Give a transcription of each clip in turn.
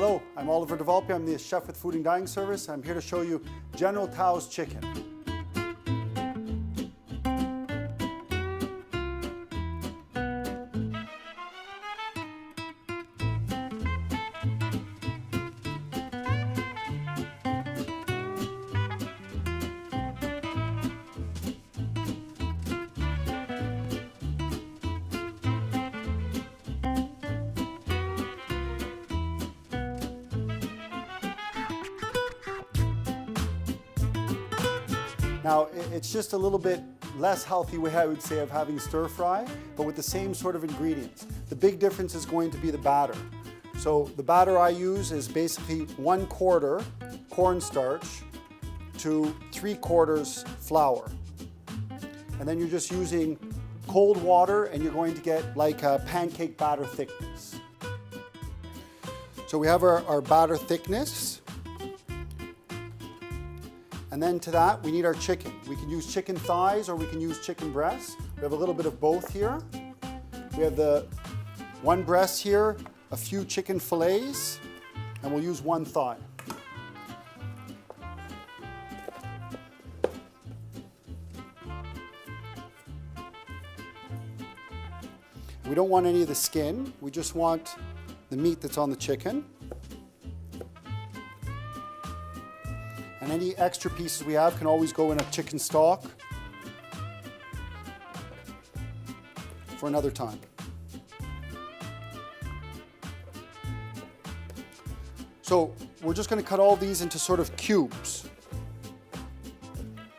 Hello, I'm Oliver DeVolpe. I'm the chef with Food and Dining Service. I'm here to show you General Tao's chicken. Now, it's just a little bit less healthy way, I would say, of having stir fry, but with the same sort of ingredients. The big difference is going to be the batter. So the batter I use is basically 1/4 cornstarch to 3/4 flour. And then you're just using cold water and you're going to get like a pancake batter thickness. So we have our batter thickness. And then to that, we need our chicken. We can use chicken thighs or we can use chicken breasts. We have a little bit of both here. We have the one breast here, a few chicken fillets, and we'll use one thigh. We don't want any of the skin. We just want the meat that's on the chicken. And any extra pieces we have can always go in a chicken stock for another time. So we're just going to cut all these into sort of cubes,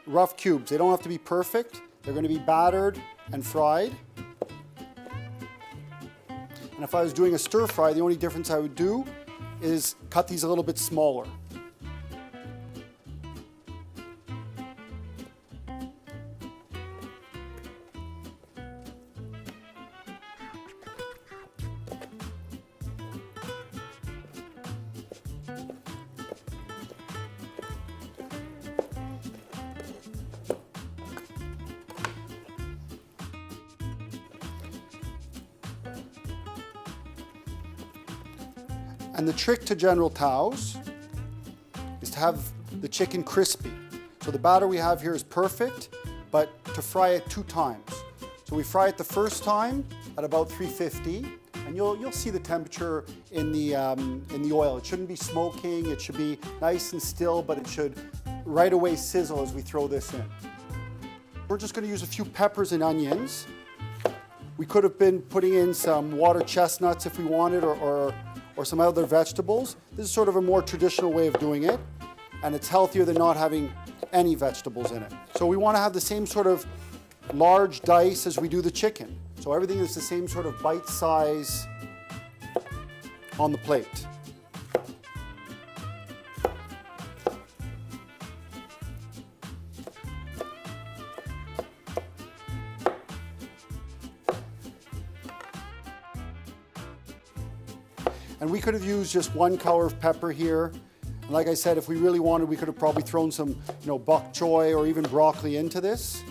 rough cubes. They don't have to be perfect. They're going to be battered and fried. And if I was doing a stir fry, the only difference I would do is cut these a little bit smaller. And the trick to General Tao's is to have the chicken crispy. So the batter we have here is perfect, but to fry it 2 times. So we fry it the first time at about 350, and you'll see the temperature in the oil. It shouldn't be smoking, it should be nice and still, but it should right away sizzle as we throw this in. We're just going to use a few peppers and onions. We could have been putting in some water chestnuts if we wanted, or some other vegetables. This is sort of a more traditional way of doing it, and it's healthier than not having any vegetables in it. So we want to have the same sort of large dice as we do the chicken. So everything is the same sort of bite size on the plate. And we could have used just 1 color of pepper here. And like I said, if we really wanted, we could have probably thrown some, bok choy or even broccoli into this.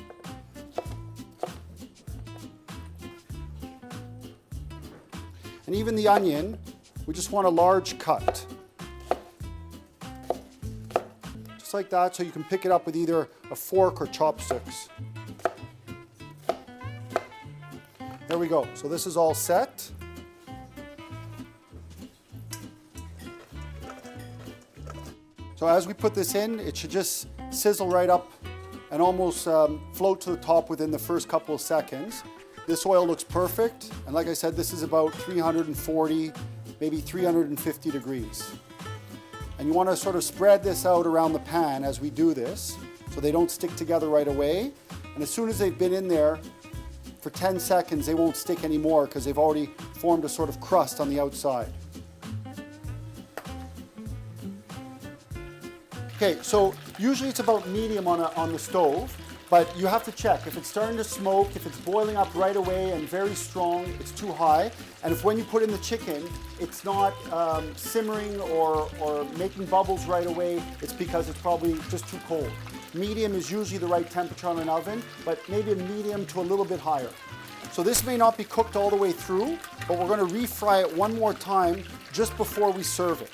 And even the onion, we just want a large cut. Just like that, so you can pick it up with either a fork or chopsticks. There we go. So this is all set. So as we put this in, it should just sizzle right up and almost float to the top within the first couple of seconds. This oil looks perfect, and like I said, this is about 340, maybe 350 degrees. And you want to sort of spread this out around the pan as we do this, so they don't stick together right away. And as soon as they've been in there for 10 seconds, they won't stick anymore because they've already formed a sort of crust on the outside. Okay, so usually it's about medium on the stove, but you have to check. If it's starting to smoke, if it's boiling up right away and very strong, it's too high. And if when you put in the chicken, it's not simmering or making bubbles right away, it's because it's probably just too cold. Medium is usually the right temperature on an oven, but maybe a medium to a little bit higher. So this may not be cooked all the way through, but we're going to refry it one more time just before we serve it.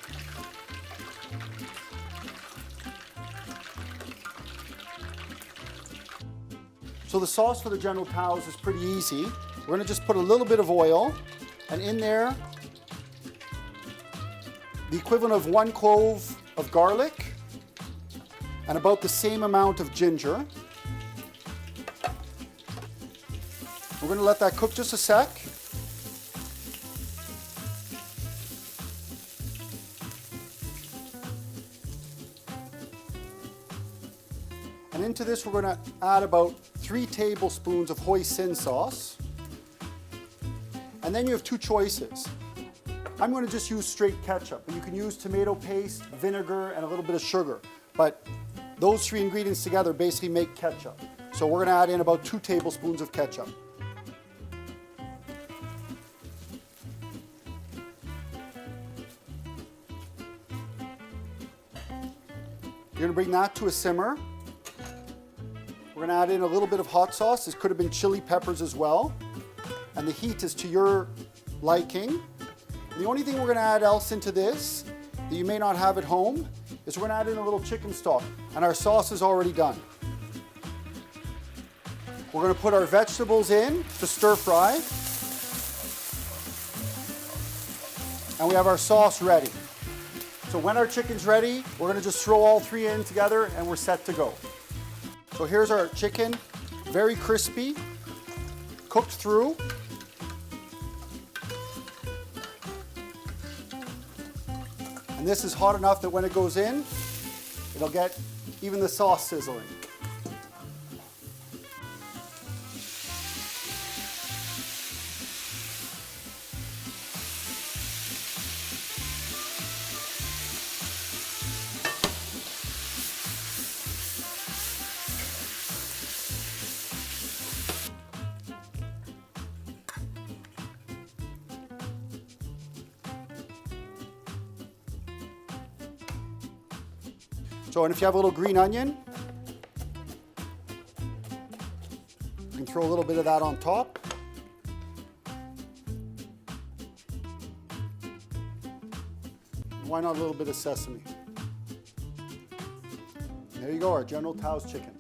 So the sauce for the General Tao's is pretty easy. We're going to just put a little bit of oil, and in there, the equivalent of 1 clove of garlic and about the same amount of ginger. We're going to let that cook just a sec. And into this we're going to add about 3 tablespoons of hoisin sauce. And then you have 2 choices. I'm going to just use straight ketchup, but you can use tomato paste, vinegar, and a little bit of sugar. But those 3 ingredients together basically make ketchup. So we're going to add in about 2 tablespoons of ketchup. You're going to bring that to a simmer. We're going to add in a little bit of hot sauce. This could have been chili peppers as well. And the heat is to your liking. And the only thing we're going to add else into this that you may not have at home is we're going to add in a little chicken stock. And our sauce is already done. We're going to put our vegetables in to stir fry. And we have our sauce ready. So when our chicken's ready, we're going to just throw all 3 in together and we're set to go. So here's our chicken, very crispy, cooked through. And this is hot enough that when it goes in, it'll get even the sauce sizzling. So, and if you have a little green onion, you can throw a little bit of that on top. Why not a little bit of sesame? There you go, our General Tao's chicken.